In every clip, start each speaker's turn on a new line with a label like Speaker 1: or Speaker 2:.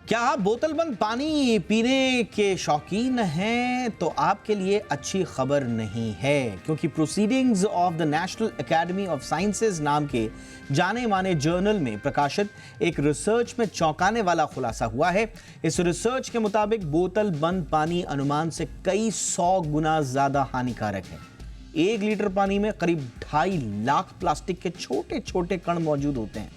Speaker 1: क्या आप बोतलबंद पानी पीने के शौकीन हैं? तो आपके लिए अच्छी खबर नहीं है, क्योंकि proceedings of the national academy of sciences नाम के जाने माने जर्नल में प्रकाशित एक रिसर्च में चौंकाने वाला खुलासा हुआ है। इस रिसर्च के मुताबिक बोतल बंद पानी अनुमान से कई 100 गुना ज्यादा हानिकारक है। 1 लीटर पानी में करीब 2.5 लाख प्लास्टिक के छोटे छोटे कण मौजूद होते हैं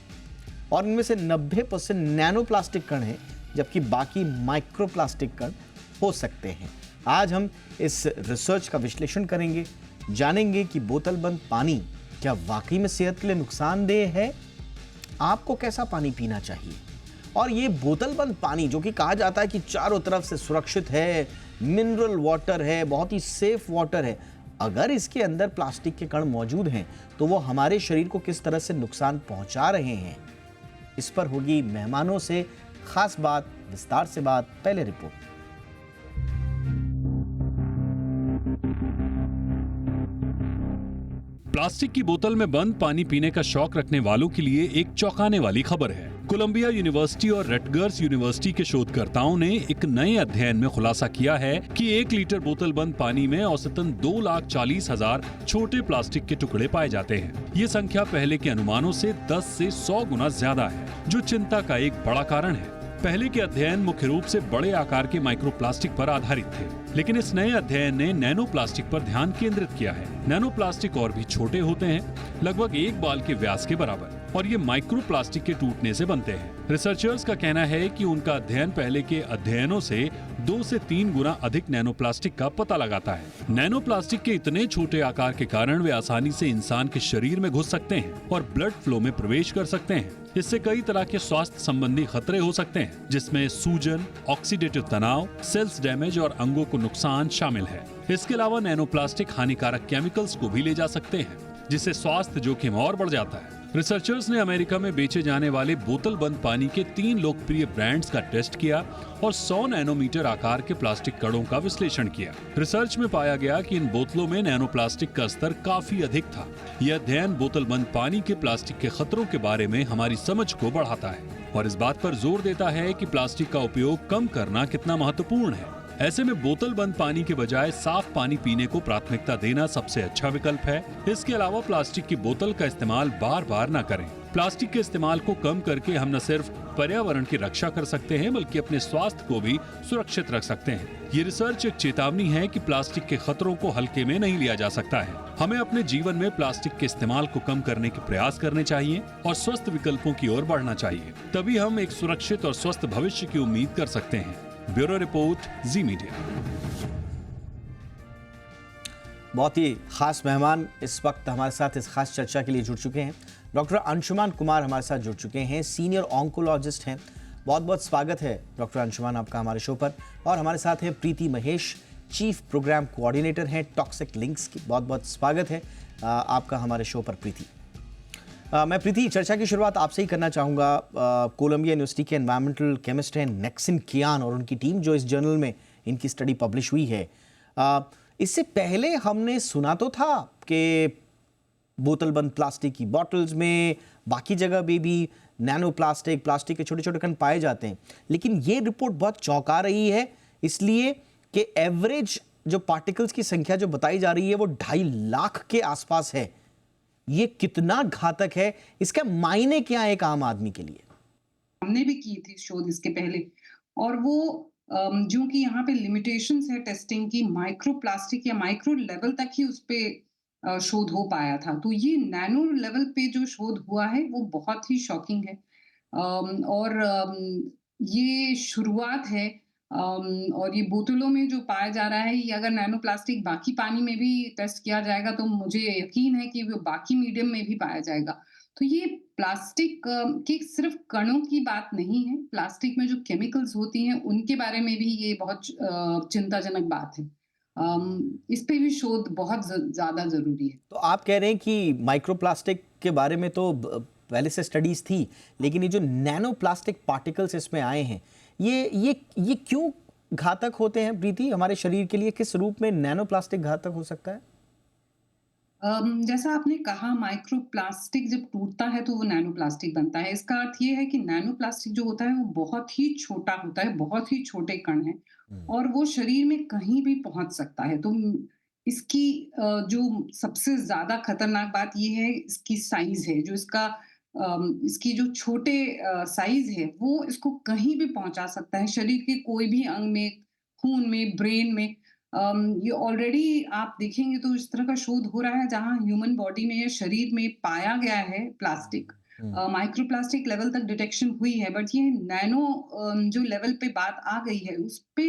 Speaker 1: और इनमें से 90% नैनो प्लास्टिक कण हैं, जबकि बाकी माइक्रोप्लास्टिक कण हो सकते हैं। आज हम इस रिसर्च का विश्लेषण करेंगे, जानेंगे कि बोतल बंद पानी क्या वाकई में सेहत के लिए नुकसानदेह है, आपको कैसा पानी पीना चाहिए, और ये बोतल बंद पानी जो कि कहा जाता है कि चारों तरफ से सुरक्षित है, मिनरल वाटर है, बहुत ही सेफ वाटर है, अगर इसके अंदर प्लास्टिक के कण मौजूद हैं तो वो हमारे शरीर को किस तरह से नुकसान पहुंचा रहे हैं। इस पर होगी मेहमानों से खास बात, विस्तार से बात। पहले रिपोर्ट।
Speaker 2: प्लास्टिक की बोतल में बंद पानी पीने का शौक रखने वालों के लिए एक चौंकाने वाली खबर है। कोलंबिया यूनिवर्सिटी और रटगर्स यूनिवर्सिटी के शोधकर्ताओं ने एक नए अध्ययन में खुलासा किया है कि 1 लीटर बोतल बंद पानी में औसतन 2,40,000 छोटे प्लास्टिक के टुकड़े पाए जाते हैं। ये संख्या पहले के अनुमानों से 10 से 100 गुना ज्यादा है, जो चिंता का एक बड़ा कारण है। पहले के अध्ययन मुख्य रूप से बड़े आकार के माइक्रोप्लास्टिक पर आधारित थे, लेकिन इस नए अध्ययन ने नैनो प्लास्टिक पर ध्यान केंद्रित किया है। नैनो प्लास्टिक और भी छोटे होते हैं, लगभग 1 बाल के व्यास के बराबर, और ये माइक्रोप्लास्टिक के टूटने से बनते हैं। रिसर्चर्स का कहना है कि उनका अध्ययन पहले के अध्ययनों से 2 से 3 गुना अधिक नैनो प्लास्टिक का पता लगाता है। नैनो प्लास्टिक के इतने छोटे आकार के कारण वे आसानी से इंसान के शरीर में घुस सकते हैं और ब्लड फ्लो में प्रवेश कर सकते हैं। इससे कई तरह के स्वास्थ्य संबंधी खतरे हो सकते हैं, जिसमें सूजन, ऑक्सीडेटिव तनाव, सेल्स डैमेज और अंगों को नुकसान शामिल है। इसके अलावा नैनो प्लास्टिक हानिकारक केमिकल्स को भी ले जा सकते हैं, जिससे स्वास्थ्य जोखिम और बढ़ जाता है। रिसर्चर्स ने अमेरिका में बेचे जाने वाले बोतल बंद पानी के 3 लोकप्रिय ब्रांड्स का टेस्ट किया और 100 नैनोमीटर आकार के प्लास्टिक कणों का विश्लेषण किया। रिसर्च में पाया गया कि इन बोतलों में नैनो प्लास्टिक का स्तर काफी अधिक था। यह अध्ययन बोतल बंद पानी के प्लास्टिक के खतरों के बारे में हमारी समझ को बढ़ाता है और इस बात पर जोर देता है कि प्लास्टिक का उपयोग कम करना कितना महत्वपूर्ण है। ऐसे में बोतल बंद पानी के बजाय साफ पानी पीने को प्राथमिकता देना सबसे अच्छा विकल्प है। इसके अलावा प्लास्टिक की बोतल का इस्तेमाल बार बार न करें। प्लास्टिक के इस्तेमाल को कम करके हम न सिर्फ पर्यावरण की रक्षा कर सकते हैं, बल्कि अपने स्वास्थ्य को भी सुरक्षित रख सकते हैं। ये रिसर्च एक चेतावनी है कि प्लास्टिक के खतरों को हल्के में नहीं लिया जा सकता है। हमें अपने जीवन में प्लास्टिक के इस्तेमाल को कम करने के प्रयास करने चाहिए और स्वस्थ विकल्पों की ओर बढ़ना चाहिए। तभी हम एक सुरक्षित और स्वस्थ भविष्य की उम्मीद कर सकते हैं। ब्यूरो रिपोर्ट, जी मीडिया।
Speaker 1: बहुत ही खास मेहमान इस वक्त हमारे साथ इस खास चर्चा के लिए जुड़ चुके हैं। डॉक्टर अंशुमान कुमार हमारे साथ जुड़ चुके हैं, सीनियर ऑन्कोलॉजिस्ट हैं। बहुत बहुत स्वागत है डॉक्टर अंशुमान आपका हमारे शो पर। और हमारे साथ हैं प्रीति महेश, चीफ प्रोग्राम कोऑर्डिनेटर हैं टॉक्सिक लिंक्स की। बहुत बहुत स्वागत है आपका हमारे शो पर प्रीति। मैं प्रीति, चर्चा की शुरुआत आपसे ही करना चाहूँगा। कोलंबिया यूनिवर्सिटी के एनवायरमेंटल केमिस्ट हैं नेक्सिन कियान और उनकी टीम, जो इस जर्नल में इनकी स्टडी पब्लिश हुई है। इससे पहले हमने सुना तो था कि बोतल बंद प्लास्टिक की बॉटल्स में, बाकी जगह भी नैनो प्लास्टिक के छोटे छोटे कण पाए जाते हैं, लेकिन ये रिपोर्ट बहुत चौंका रही है, इसलिए कि एवरेज जो पार्टिकल्स की संख्या जो बताई जा रही है वो 2.5 लाख के आसपास है। ये कितना घातक है, इसका मायने क्या है एक आम आदमी के लिए?
Speaker 3: हमने भी की थी शोध इसके पहले, और वो जो कि यहाँ पे लिमिटेशंस है टेस्टिंग की, माइक्रो प्लास्टिक या माइक्रो लेवल तक ही उस पे शोध हो पाया था। तो ये नैनो लेवल पे जो शोध हुआ है वो बहुत ही शॉकिंग है। और ये शुरुआत है। और ये बोतलों में जो पाया जा रहा है, ये अगर नैनो प्लास्टिक बाकी पानी में भी टेस्ट किया जाएगा तो मुझे यकीन है कि वो बाकी मीडियम में भी पाया जाएगा। तो ये प्लास्टिक के सिर्फ कणों की बात नहीं है, प्लास्टिक में जो केमिकल्स होती हैं उनके बारे में भी ये बहुत चिंताजनक बात है। इस पे भी शोध बहुत ज़्यादा ज़रूरी है।
Speaker 1: तो आप कह रहे हैं कि माइक्रोप्लास्टिक के बारे में तो पहले से स्टडीज थी, लेकिन ये जो नैनो प्लास्टिक पार्टिकल्स इसमें आए हैं, ये क्यों घातक होते हैं प्रीति हमारे शरीर के लिए? किस रूप में नैनो प्लास्टिक घातक हो सकता है?
Speaker 3: जैसा आपने कहा माइक्रोप्लास्टिक जब टूटता है तो वो नैनो प्लास्टिक बनता है। इसका अर्थ ये है कि नैनो प्लास्टिक जो होता है वो बहुत ही छोटा होता है, बहुत ही छोटे कण हैं
Speaker 1: हम्म,
Speaker 3: और वो शरीर में कहीं भी पहुँच सकता है। तो इसकी जो सबसे ज़्यादा खतरनाक बात ये है इसकी साइज़ है, जो इसकी जो छोटे साइज़ है वो इसको कहीं भी पहुँचा सकता है, शरीर के कोई भी अंग में, खून में, ब्रेन में। ये ऑलरेडी आप देखेंगे तो इस तरह का शोध हो रहा है जहाँ ह्यूमन बॉडी में या शरीर में पाया गया है प्लास्टिक।
Speaker 1: हम्म,
Speaker 3: माइक्रोप्लास्टिक लेवल तक डिटेक्शन हुई है बट ये नैनो जो लेवल पे बात आ गई है उस पे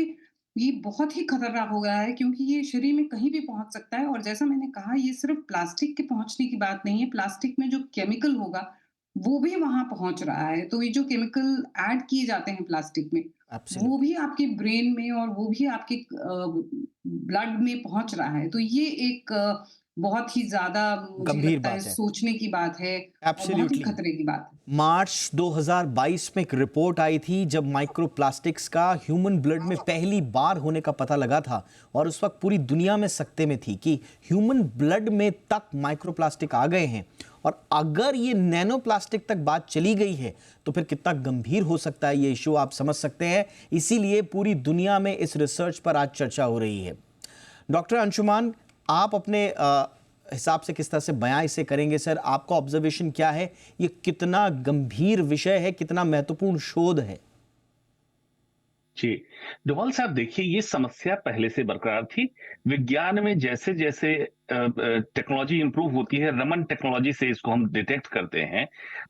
Speaker 3: ये बहुत ही खतरनाक हो गया है क्योंकि ये शरीर में कहीं भी पहुंच सकता है और जैसा मैंने कहा ये सिर्फ प्लास्टिक के पहुंचने की बात नहीं है, प्लास्टिक में जो केमिकल होगा वो भी वहां पहुंच रहा है। तो ये जो केमिकल ऐड किए जाते हैं प्लास्टिक में वो
Speaker 1: एब्सोल्युटली।
Speaker 3: भी आपके ब्रेन में और वो भी आपके ब्लड में पहुंच रहा है। तो ये एक बहुत ही ज़्यादा मुझे
Speaker 1: गंभीर
Speaker 3: लगता है
Speaker 1: बात है।
Speaker 3: सोचने की बात है और बहुत ही
Speaker 1: एब्सोल्युटली।
Speaker 3: खतरे की बात है।
Speaker 1: मार्च 2022 में एक रिपोर्ट आई थी जब माइक्रोप्लास्टिक्स का ह्यूमन ब्लड में पहली बार होने का पता लगा था और उस वक्त पूरी दुनिया में सकते में थी कि ह्यूमन ब्लड में तक माइक्रोप्लास्टिक आ गए हैं और अगर ये नैनो प्लास्टिक तक बात चली गई है तो फिर कितना गंभीर हो सकता है ये इशू, आप समझ सकते हैं। इसीलिए पूरी दुनिया में इस रिसर्च पर आज चर्चा हो रही है। डॉक्टर अंशुमान, आप अपने हिसाब से किस तरह से बयां इसे करेंगे सर? आपका ऑब्जर्वेशन क्या है? ये कितना गंभीर विषय है, कितना महत्वपूर्ण शोध है?
Speaker 4: जी, डोभाल साहब देखिए ये समस्या पहले से बरकरार थी। विज्ञान में जैसे-जैसे टेक्नोलॉजी इंप्रूव होती है, रमन टेक्नोलॉजी से इसको हम डिटेक्ट करते हैं,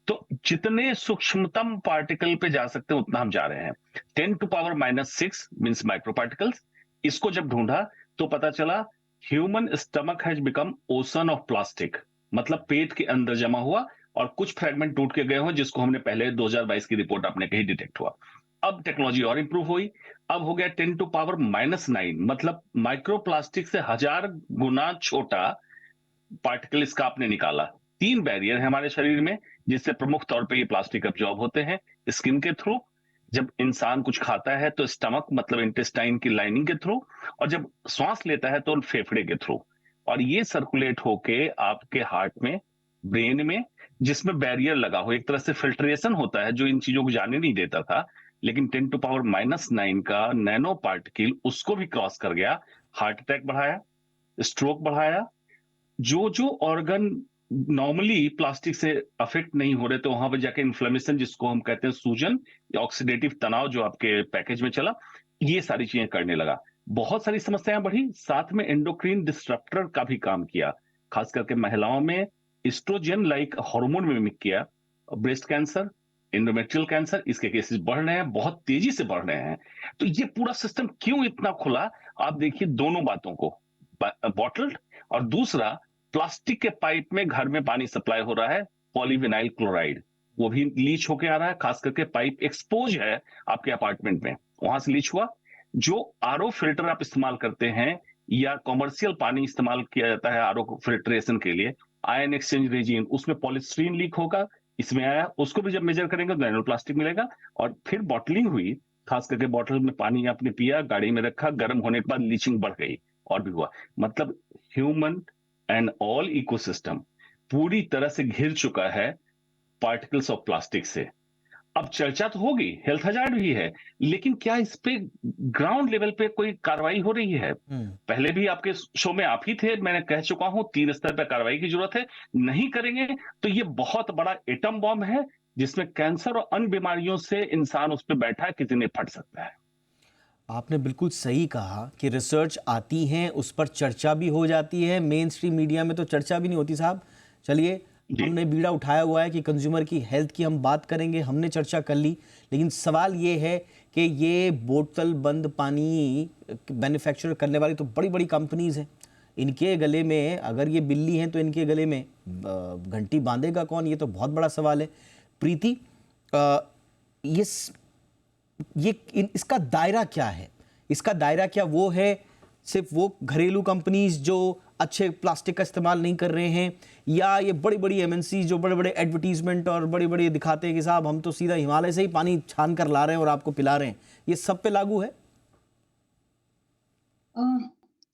Speaker 4: तो जितने सूक्ष्मतम पार्टिकल पे जा सकते हैं उतना हम जा रहे हैं। 10 to power -6 means micro particles. इसको जब ढूंढा तो पता चला human stomach has become ocean of plastic, मतलब पेट के अंदर जमा हुआ और कुछ फ्रेगमेंट टूट के गए हो जिसको हमने पहले 2022 की रिपोर्ट आपने कही डिटेक्ट हुआ। अब टेक्नोलॉजी और इंप्रूव हुई, अब हो गया 10 टू पावर -9, मतलब माइक्रोप्लास्टिक से 1000 गुना छोटा पार्टिकल इसका आपने निकाला। 3 बैरियर है हमारे शरीर में जिससे प्रमुख तौर पे ये प्लास्टिक अब्जॉर्ब होते हैं। स्किन के थ्रू, जब इंसान कुछ खाता है तो स्टमक मतलब इंटेस्टाइन की लाइनिंग के थ्रू, और जब श्वास लेता है तो फेफड़े के थ्रू, और ये सर्कुलेट होके आपके हार्ट में, ब्रेन में, जिसमें बैरियर लगा हो, एक तरह से फिल्ट्रेशन होता है जो इन चीजों को जाने नहीं देता था। लेकिन 10 टू पावर -9 का नैनो पार्टिकल उसको भी क्रॉस कर गया, हार्ट अटैक बढ़ाया, स्ट्रोक बढ़ाया, जो जो ऑर्गन नॉर्मली प्लास्टिक से अफेक्ट नहीं हो रहे थे वहां पर जाके इन्फ्लेमेशन, जिसको हम कहते हैं सूजन या ऑक्सीडेटिव तनाव जो आपके पैकेज में चला, ये सारी चीजें करने लगा। बहुत सारी समस्याएं बढ़ी, साथ में एंडोक्रीन डिस्ट्रप्टर का भी काम किया, खास करके महिलाओं में एस्ट्रोजन लाइक हार्मोन मिमिक किया। ब्रेस्ट कैंसर, एंडोमेट्रियल कैंसर, इसके केसेस बढ़ रहे हैं, बहुत तेजी से बढ़ रहे हैं। तो ये पूरा सिस्टम क्यों इतना खुला? आप देखिए दोनों बातों को, बॉटल्ड और दूसरा प्लास्टिक के पाइप में घर में पानी सप्लाई हो रहा है, पॉलीविनाइल क्लोराइड, वो भी लीच होके आ रहा है, खास करके पाइप एक्सपोज है आपके अपार्टमेंट में, वहां से लीच हुआ। जो आरओ फिल्टर आप इस्तेमाल करते हैं या कॉमर्शियल पानी इस्तेमाल किया जाता है आरओ फिल्ट्रेशन के लिए, आयन एक्सचेंज रेजिन, उसमें पॉलीस्टीरीन लीक होगा, इसमें आया, उसको भी जब मेजर करेंगे तो नैनो प्लास्टिक मिलेगा। और फिर बॉटलिंग हुई, खास करके बॉटल में पानी आपने पिया, गाड़ी में रखा, गर्म होने के बाद लीचिंग बढ़ गई और भी हुआ। मतलब ह्यूमन एंड ऑल इकोसिस्टम पूरी तरह से घिर चुका है पार्टिकल्स ऑफ प्लास्टिक से। अब चर्चा तो होगी, हेल्थ हजार्ड भी है, लेकिन क्या इस पे ग्राउंड लेवल पे कोई कार्रवाई हो रही है? पहले भी आपके शो में आप ही थे, मैंने कह चुका हूं 3 स्तर पे कार्रवाई की जरूरत है। नहीं करेंगे तो ये बहुत बड़ा एटम बॉम्ब है जिसमें कैंसर और अन्य बीमारियों से इंसान उस पर बैठा है, किसी ने फट सकता है।
Speaker 1: आपने बिल्कुल सही कहा कि रिसर्च आती है, उस पर चर्चा भी हो जाती है, मेन स्ट्रीम मीडिया में तो चर्चा भी नहीं होती साहब। चलिए, हमने बीड़ा उठाया हुआ है कि कंज्यूमर की हेल्थ की हम बात करेंगे, हमने चर्चा कर ली, लेकिन सवाल ये है कि ये बोतल बंद पानी मैन्युफैक्चर करने वाली तो बड़ी बड़ी कंपनीज हैं, इनके गले में अगर ये बिल्ली हैं तो इनके गले में घंटी बांधेगा कौन? ये तो बहुत बड़ा सवाल है। प्रीति, ये इसका दायरा क्या है? इसका दायरा क्या वो है सिर्फ वो घरेलू कंपनीज जो अच्छे प्लास्टिक का इस्तेमाल नहीं कर रहे हैं, या ये बड़ी बड़ी एमएनसी जो बड़े बड़े एडवर्टीजमेंट और बड़े बड़े दिखाते हैं कि साहब हम तो सीधा हिमालय से ही पानी छान कर ला रहे हैं और आपको पिला रहे हैं, ये सब पे लागू है?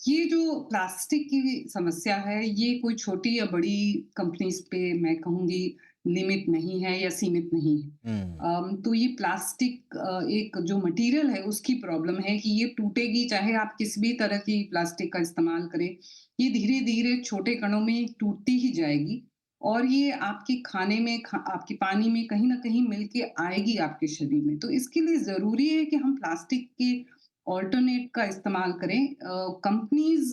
Speaker 3: ये जो प्लास्टिक की समस्या है, ये कोई छोटी या बड़ी कंपनीज़ पे मैं कहूँगी लिमिट नहीं है या सीमित नहीं है।
Speaker 1: हम्म।
Speaker 3: तो ये प्लास्टिक एक जो मटेरियल है उसकी प्रॉब्लम है कि ये टूटेगी चाहे आप किसी भी तरह की प्लास्टिक का इस्तेमाल करें। ये धीरे-धीरे छोटे कणों में टूटती ही जाएगी और ये आपके खाने में आपके पानी में कहीं न कहीं मिल के आएगी आपके शरीर में। तो इसके लिए ज़रूरी है कि हम प्लास्टिक के ऑल्टरनेट का इस्तेमाल करें। कंपनीज़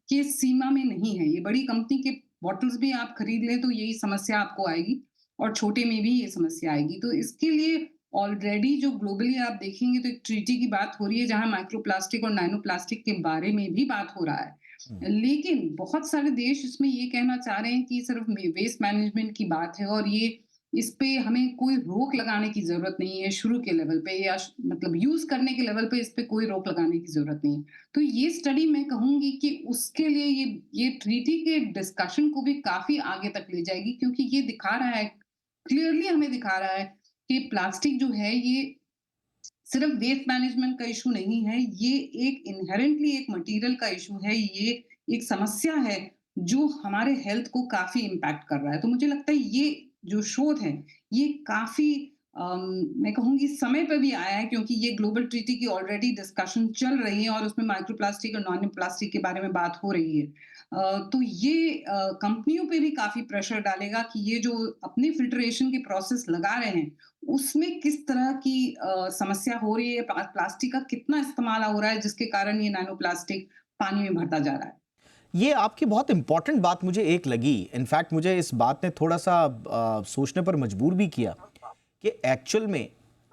Speaker 3: के सीमा में नहीं है, ये बड़ी कंपनी के बॉटल्स भी आप खरीद लें तो यही समस्या आपको आएगी और छोटे में भी ये समस्या आएगी। तो इसके लिए ऑलरेडी जो ग्लोबली आप देखेंगे तो एक ट्रीटी की बात हो रही है जहाँ माइक्रोप्लास्टिक और नैनो प्लास्टिक के बारे में भी बात हो रहा है।
Speaker 1: हम्म।
Speaker 3: लेकिन बहुत सारे देश इसमें ये कहना चाह रहे हैं कि सिर्फ वेस्ट मैनेजमेंट की बात है और ये इस पे हमें कोई रोक लगाने की ज़रूरत नहीं है शुरू के लेवल पे या मतलब यूज़ करने के लेवल पे इस पे कोई रोक लगाने की ज़रूरत नहीं है। तो ये स्टडी मैं कहूँगी कि उसके लिए ये ट्रीटी के डिस्कशन को भी काफ़ी आगे तक ले जाएगी क्योंकि ये दिखा रहा है, क्लियरली हमें दिखा रहा है कि प्लास्टिक जो है ये सिर्फ वेस्ट मैनेजमेंट का इशू नहीं है, ये एक इन्हेरेंटली एक मटेरियल का इशू है, ये एक समस्या है जो हमारे हेल्थ को काफ़ी इम्पैक्ट कर रहा है। तो मुझे लगता है ये जो शोध है, ये काफ़ी मैं कहूँगी समय पे भी आया है क्योंकि ये ग्लोबल ट्रीटी की ऑलरेडी डिस्कशन चल रही है और उसमें माइक्रोप्लास्टिक और नॉन प्लास्टिक के बारे में बात हो रही है। तो ये कंपनियों पे भी काफ़ी प्रेशर डालेगा कि ये जो अपने फ़िल्टरेशन के प्रोसेस लगा रहे हैं, उसमें किस तरह की समस्या हो रही है, प्लास्टिक का कितना इस्तेमाल हो रहा है जिसके कारण ये नैनो प्लास्टिक पानी में भरता जा रहा है।
Speaker 1: ये आपकी बहुत इंपॉर्टेंट बात मुझे एक लगी। इनफैक्ट मुझे इस बात ने थोड़ा सा सोचने पर मजबूर भी किया कि एक्चुअल में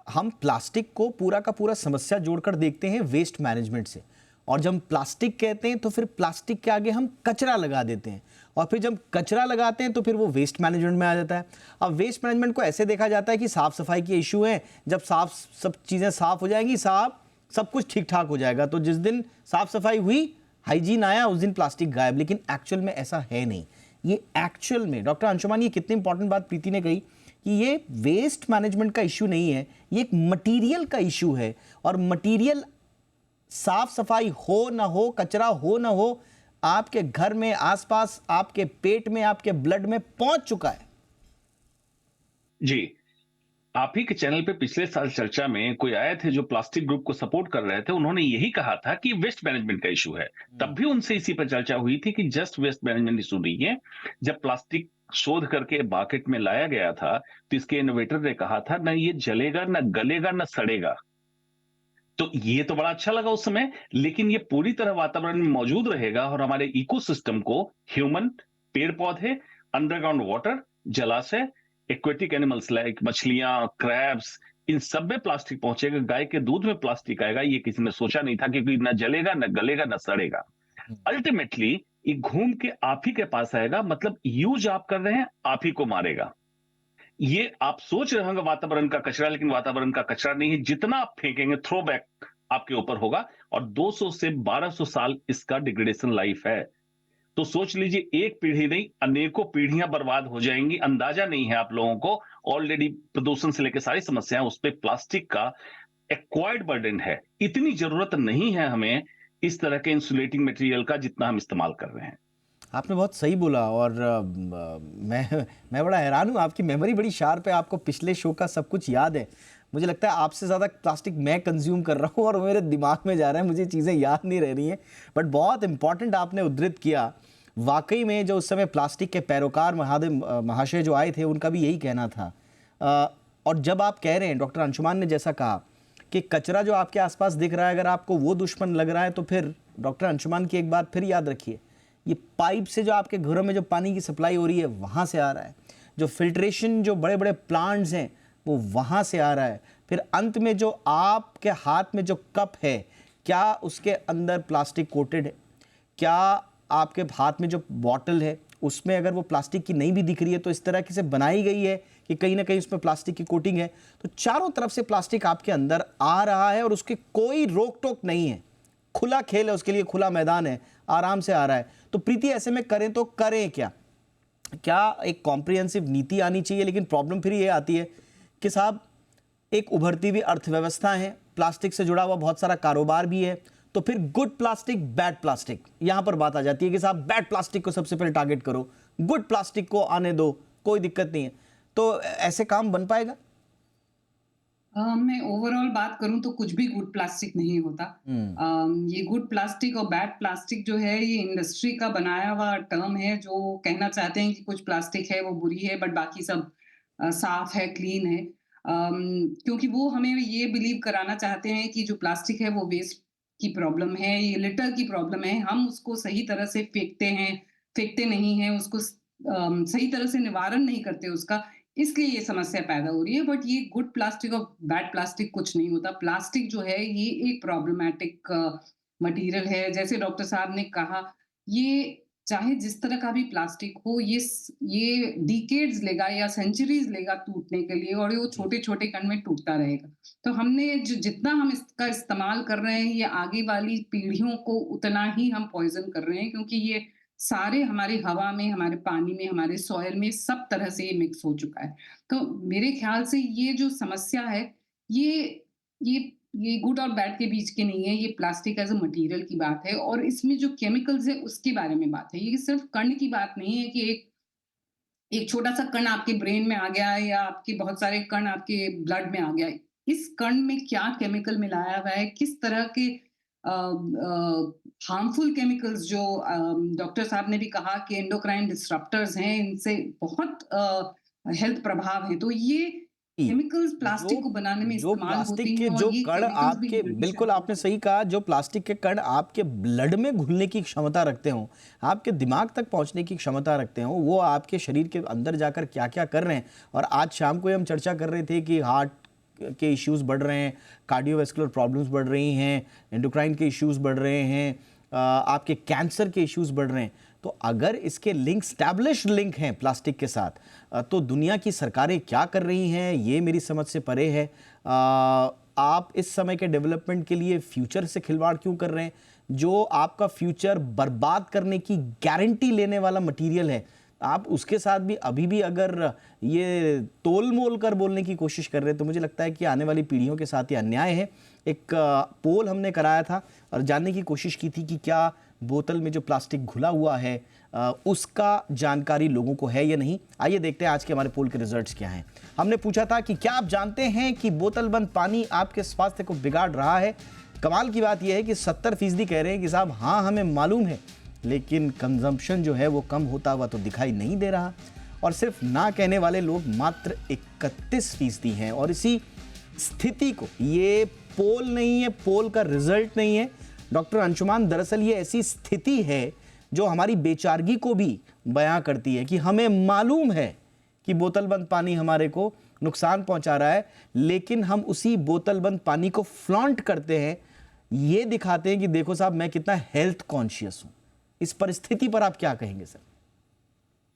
Speaker 1: हम प्लास्टिक को पूरा का पूरा समस्या जोड़कर देखते हैं वेस्ट मैनेजमेंट से, और जब हम प्लास्टिक कहते हैं तो फिर प्लास्टिक के आगे हम कचरा लगा देते हैं, और फिर जब कचरा लगाते हैं तो फिर वो वेस्ट मैनेजमेंट में आ जाता है। अब वेस्ट मैनेजमेंट को ऐसे देखा जाता है कि साफ सफाई के इशू हैं, जब सब चीज़ें साफ हो जाएंगी, सब कुछ ठीक ठाक हो जाएगा, तो जिस दिन साफ सफाई हुई, हाइजीन आया, उस दिन प्लास्टिक गायब। लेकिन एक्चुअल में ऐसा है नहीं। ये एक्चुअल में डॉक्टर अंशुमान, ये कितनी इंपॉर्टेंट बात प्रीति ने कही कि ये वेस्ट मैनेजमेंट का इशू नहीं है, ये एक मटेरियल का इशू है, और मटेरियल साफ सफाई हो ना हो, कचरा हो ना हो, आपके घर में, आसपास, आपके पेट में, आपके ब्लड में पहुंच चुका है।
Speaker 4: जी, आप ही के चैनल पे पिछले साल चर्चा में कोई आए थे जो प्लास्टिक ग्रुप को सपोर्ट कर रहे थे, उन्होंने यही कहा था कि वेस्ट मैनेजमेंट का इशू है। तब भी उनसे इसी पर चर्चा हुई थी कि जस्ट वेस्ट मैनेजमेंट इशू नहीं है। जब प्लास्टिक शोध करके मार्केट में लाया गया था तो इसके इनोवेटर ने कहा था न ये जलेगा, न गलेगा, न सड़ेगा। तो ये तो बड़ा अच्छा लगा उस समय, लेकिन ये पूरी तरह वातावरण में मौजूद रहेगा और हमारे इकोसिस्टम को, ह्यूमन, पेड़ पौधे, अंडरग्राउंड वाटर, जलाशय, एक्वेटिक एनिमल्स लाइक मछलियां, क्रैब्स, इन सब में प्लास्टिक पहुंचेगा। गाय के दूध में प्लास्टिक आएगा, ये किसी ने सोचा नहीं था, क्योंकि न जलेगा, न गलेगा, न सड़ेगा। अल्टीमेटली ये घूम के आप ही के पास आएगा, मतलब यूज आप कर रहे हैं, आप ही को मारेगा। ये आप सोच रहे होंगे वातावरण का कचरा, लेकिन वातावरण का कचरा नहीं है। जितना आप फेंकेंगे थ्रो बैक आपके ऊपर होगा, और 200 से 1200 साल इसका डिग्रेडेशन लाइफ है। तो सोच लीजिए, एक पीढ़ी नहीं, अनेकों पीढ़ियां बर्बाद हो जाएंगी। अंदाजा नहीं है आप लोगों को। ऑलरेडी प्रदूषण से लेकर सारी समस्याएं उस पर प्लास्टिक का एक्वायर्ड बर्डन है। इतनी जरूरत नहीं है हमें इस तरह के इंसुलेटिंग मटेरियल का जितना हम इस्तेमाल कर रहे हैं।
Speaker 1: आपने बहुत सही बोला, और मैं बड़ा हैरान हूँ, आपकी मेमोरी बड़ी शार्प है, आपको पिछले शो का सब कुछ याद है। मुझे लगता है आपसे ज़्यादा प्लास्टिक मैं कंज्यूम कर रहा हूँ और मेरे दिमाग में जा रहा है, मुझे चीज़ें याद नहीं रह रही हैं। बट बहुत इंपॉर्टेंट आपने उद्धृत किया। वाकई में जो उस समय प्लास्टिक के पैरोकार महाशय जो आए थे, उनका भी यही कहना था। और जब आप कह रहे हैं, डॉक्टर अंशुमान ने जैसा कहा कि कचरा जो आपके आसपास दिख रहा है, अगर आपको वो दुश्मन लग रहा है, तो फिर डॉक्टर अंशुमान की एक बात फिर याद रखिए, ये पाइप से जो आपके घरों में जो पानी की सप्लाई हो रही है, वहाँ से आ रहा है। जो फिल्ट्रेशन, जो बड़े बड़े प्लांट्स हैं, वो वहाँ से आ रहा है। फिर अंत में जो आपके हाथ में जो कप है, क्या उसके अंदर प्लास्टिक कोटेड है? क्या आपके हाथ में जो बॉटल है, उसमें अगर वो प्लास्टिक की नहीं भी दिख रही है, तो इस तरह की से बनाई गई है कि कहीं ना कहीं उसमें प्लास्टिक की कोटिंग है। तो चारों तरफ से प्लास्टिक आपके अंदर आ रहा है और उसकी कोई रोक टोक नहीं है। खुला खेल है, उसके लिए खुला मैदान है, आराम से आ रहा है। तो प्रीति, ऐसे में करें तो करें क्या? क्या एक कॉम्प्रिहेंसिव नीति आनी चाहिए? लेकिन प्रॉब्लम फिर ये आती है कि साहब, एक उभरती हुई अर्थव्यवस्था है, प्लास्टिक से जुड़ा हुआ बहुत सारा कारोबार भी है, तो फिर गुड प्लास्टिक, बैड प्लास्टिक, यहां पर बात आ जाती है कि साहब बैड प्लास्टिक को सबसे पहले टारगेट करो, गुड प्लास्टिक को आने दो, कोई दिक्कत नहीं है। तो ऐसे काम बन पाएगा?
Speaker 3: मैं ओवरऑल बात करूं तो कुछ भी गुड प्लास्टिक नहीं होता। ये गुड प्लास्टिक और बैड प्लास्टिक जो है ये इंडस्ट्री का बनाया हुआ टर्म है, जो कहना चाहते हैं कि कुछ प्लास्टिक है वो बुरी है बट बाकी सब साफ है, क्लीन है। क्योंकि वो हमें ये बिलीव कराना चाहते हैं कि जो प्लास्टिक है वो वेस्ट की प्रॉब्लम है, ये लिटर की प्रॉब्लम है, हम उसको सही तरह से फेंकते नहीं हैं, उसको सही तरह से निवारण नहीं करते उसका, इसलिए ये समस्या पैदा हो रही है। बट ये गुड प्लास्टिक और बैड प्लास्टिक कुछ नहीं होता। प्लास्टिक जो है ये एक प्रॉब्लमैटिक मटेरियल है। जैसे डॉक्टर साहब ने कहा, ये चाहे जिस तरह का भी प्लास्टिक हो, ये डिकेड्स लेगा या सेंचुरीज लेगा टूटने के लिए, और ये वो छोटे-छोटे कण में टूटता रहेगा। तो हमने जितना हम इसका इस्तेमाल कर रहे हैं, ये आगे वाली पीढ़ियों को उतना ही हम पॉइज़न कर रहे हैं, क्योंकि ये सारे हमारी हवा में, हमारे पानी में, हमारे सॉइल में सब तरह से ये मिक्स हो चुका है। तो मेरे ख्याल से ये जो समस्या है, ये ये ये गुड और बैड के बीच की नहीं है, ये प्लास्टिक एज़ अ मटीरियल की बात है, और इसमें जो केमिकल्स है उसके बारे में बात है। ये सिर्फ़ कण की बात नहीं है कि एक एक छोटा-सा कण आपके ब्रेन में आ गया है या आपके बहुत सारे कण आपके ब्लड में आ गया है। इस कण में क्या केमिकल मिलाया हुआ है, किस तरह के हार्मफुल केमिकल्स जो डॉक्टर साहब ने भी कहा कि एंडोक्राइन डिसरप्टर्स हैं, इनसे बहुत हेल्थ प्रभाव हैं। तो ये केमिकल्स प्लास्टिक को बनाने में
Speaker 1: जो
Speaker 3: इस्तेमाल होते
Speaker 1: प्लास्टिक के
Speaker 3: हैं, और
Speaker 1: जो
Speaker 3: ये
Speaker 1: कण
Speaker 3: केमिकल्स भी
Speaker 1: आपके,
Speaker 3: इंडोनेशिया
Speaker 1: बिल्कुल
Speaker 3: में
Speaker 1: आपने
Speaker 3: होते
Speaker 1: सही कहा, जो प्लास्टिक के कण आपके ब्लड में घुलने की क्षमता रखते हो, आपके दिमाग तक पहुंचने की क्षमता रखते हो, वो आपके शरीर के अंदर जाकर क्या क्या कर रहे हैं। और आज शाम को हम चर्चा कर रहे थे कि हार्ट के इश्यूज बढ़ रहे हैं, कार्डियोवैस्कुलर प्रॉब्लम्स बढ़ रही हैं, एंडोक्राइन के इश्यूज बढ़ रहे हैं, आपके कैंसर के इश्यूज बढ़ रहे हैं। तो अगर इसके लिंक, स्टैब्लिश्ड लिंक हैं प्लास्टिक के साथ, तो दुनिया की सरकारें क्या कर रही हैं ये मेरी समझ से परे है। आप इस समय के डेवलपमेंट के लिए फ्यूचर से खिलवाड़ क्यों कर रहे हैं? जो आपका फ्यूचर बर्बाद करने की गारंटी लेने वाला मटेरियल है, आप उसके साथ भी अभी भी अगर ये तोल मोल कर बोलने की कोशिश कर रहे हैं, तो मुझे लगता है कि आने वाली पीढ़ियों के साथ ये अन्याय है। एक पोल हमने कराया था और जानने की कोशिश की थी कि क्या बोतल में जो प्लास्टिक घुला हुआ है उसका जानकारी लोगों को है या नहीं। आइए देखते हैं आज के हमारे पोल के रिजल्ट्स क्या हैं। हमने पूछा था कि क्या आप जानते हैं कि बोतल बंद पानी आपके स्वास्थ्य को बिगाड़ रहा है। कमाल की बात यह है कि 70% कह रहे हैं कि साहब हाँ हमें मालूम है, लेकिन कंजम्पशन जो है वो कम होता हुआ तो दिखाई नहीं दे रहा। और सिर्फ ना कहने वाले लोग मात्र 31% हैं। और इसी स्थिति को, ये पोल नहीं है, पोल का रिजल्ट नहीं है डॉक्टर अंशुमान, दरअसल ये ऐसी स्थिति है जो हमारी बेचारगी को भी बयां करती है कि हमें मालूम है कि बोतल बंद पानी हमारे को नुकसान पहुंचा रहा है, लेकिन हम उसी बोतल बंद पानी को फ्लॉन्ट करते हैं, ये दिखाते हैं कि देखो साहब मैं कितना हेल्थ कॉन्शियस हूं। इस परिस्थिति पर आप क्या कहेंगे सर?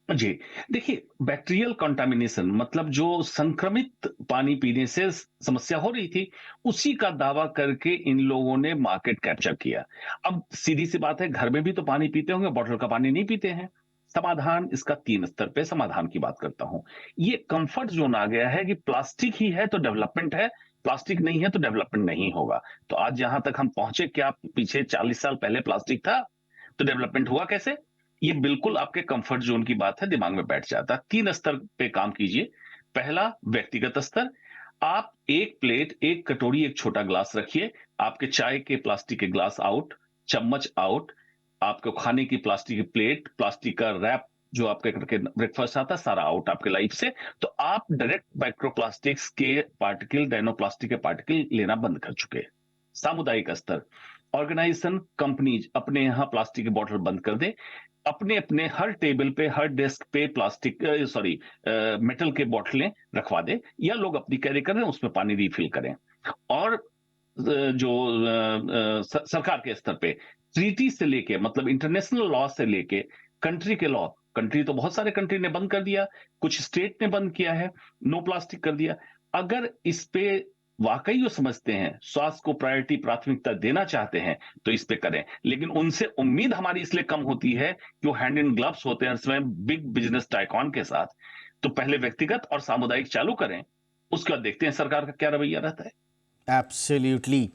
Speaker 4: जी, देखिए बैक्टीरियल कंटामिनेशन मतलब जो संक्रमित पानी पीने से समस्या हो रही थी, उसी का दावा करके इन लोगों ने मार्केट कैप्चर किया। अब सीधी सी बात है, घर में भी तो पानी पीते होंगे, बॉटल का पानी नहीं पीते हैं। समाधान इसका 3 स्तर पे समाधान की बात करता हूं। ये कंफर्ट जोन आ गया है कि प्लास्टिक ही है तो डेवलपमेंट है, प्लास्टिक नहीं है तो डेवलपमेंट नहीं होगा। तो आज जहां तक हम पहुंचे, क्या पीछे 40 साल पहले प्लास्टिक था तो डेवलपमेंट हुआ कैसे? ये बिल्कुल आपके कंफर्ट जोन की बात है, दिमाग में बैठ जाता है। 3 स्तर पे काम कीजिए। पहला, व्यक्तिगत स्तर। आप एक प्लेट, एक कटोरी, एक छोटा ग्लास रखिए। आपके चाय के प्लास्टिक के ग्लास आउट, चम्मच आउट, आपको खाने की प्लास्टिक की प्लेट, प्लास्टिक का रैप जो आपके करके ब्रेकफास्ट आता है, सारा आउट आपके लाइफ से। तो आप डायरेक्ट माइक्रोप्लास्टिक्स के पार्टिकल, नाइनोप्लास्टिक के पार्टिकल लेना बंद कर चुके हैं। सामुदायिक स्तर, ऑर्गेनाइजेशन, कंपनीज अपने यहां प्लास्टिक की बोतल बंद कर दे। अपने अपने हर टेबल पे, हर डेस्क पे प्लास्टिक मेटल के बोतलें रखवा दे, या लोग अपनी कैरी करें, उसमें पानी रिफिल करें। और सरकार के स्तर पे ट्रीटी से लेके, मतलब इंटरनेशनल लॉ से लेके कंट्री के लॉ, कंट्री तो बहुत सारे कंट्री ने बंद कर दिया, कुछ स्टेट ने बंद किया है, नो प्लास्टिक कर दिया। अगर इस पे वाकई वो समझते हैं, स्वास्थ्य को प्रायोरिटी, प्राथमिकता देना चाहते हैं, तो इस पे करें। लेकिन उनसे उम्मीद हमारी इसलिए कम होती है कि वो हैंड इन ग्लव्स होते हैं इसमें बिग बिजनेस टाइकॉन के साथ। तो पहले व्यक्तिगत और सामुदायिक चालू करें, उसके बाद देखते हैं सरकार का क्या रवैया रहता है।
Speaker 1: एब्सोल्युटली।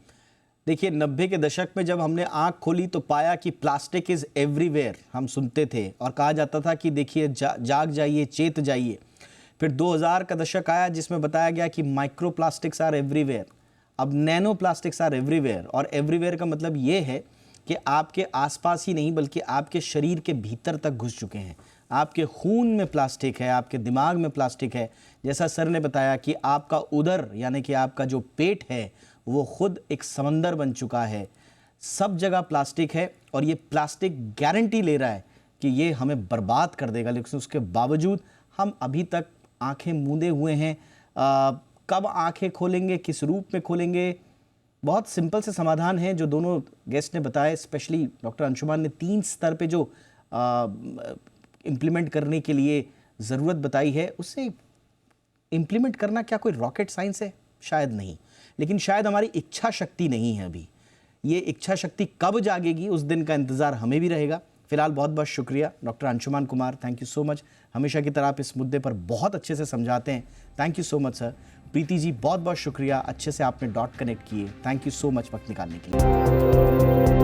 Speaker 1: देखिए 90 के दशक में जब हमने आंख खोली तो पाया कि प्लास्टिक इज़ एवरीवेयर, हम सुनते थे और कहा जाता था कि देखिए जाग जाइए, चेत जाइए। फिर 2000 का दशक आया जिसमें बताया गया कि माइक्रो प्लास्टिक्स आर एवरीवेयर, अब नैनो प्लास्टिक्स आर एवरीवेयर। और एवरीवेयर का मतलब ये है कि आपके आसपास ही नहीं बल्कि आपके शरीर के भीतर तक घुस चुके हैं। आपके खून में प्लास्टिक है, आपके दिमाग में प्लास्टिक है। जैसा सर ने बताया कि आपका उदर यानी कि आपका जो पेट है वो खुद एक समंदर बन चुका है। सब जगह प्लास्टिक है और ये प्लास्टिक गारंटी ले रहा है कि ये हमें बर्बाद कर देगा, लेकिन उसके बावजूद हम अभी तक आंखें मूंदे हुए हैं। कब आंखें खोलेंगे, किस रूप में खोलेंगे? बहुत सिंपल से समाधान है जो दोनों गेस्ट ने बताए, स्पेशली डॉक्टर अंशुमान ने 3 स्तर पे जो इम्प्लीमेंट करने के लिए ज़रूरत बताई है, उससे इम्प्लीमेंट करना क्या कोई रॉकेट साइंस है? शायद नहीं, लेकिन शायद हमारी इच्छा शक्ति नहीं है अभी। ये इच्छा शक्ति कब जागेगी उस दिन का इंतज़ार हमें भी रहेगा। फिलहाल बहुत बहुत शुक्रिया doctor Anshuman Kumar, thank you so much. हमेशा की तरह आप इस मुद्दे पर बहुत अच्छे से समझाते हैं, thank you so much sir. Preeti ji बहुत बहुत शुक्रिया, अच्छे से आपने डॉट कनेक्ट किए, थैंक यू सो मच वक्त निकालने के लिए।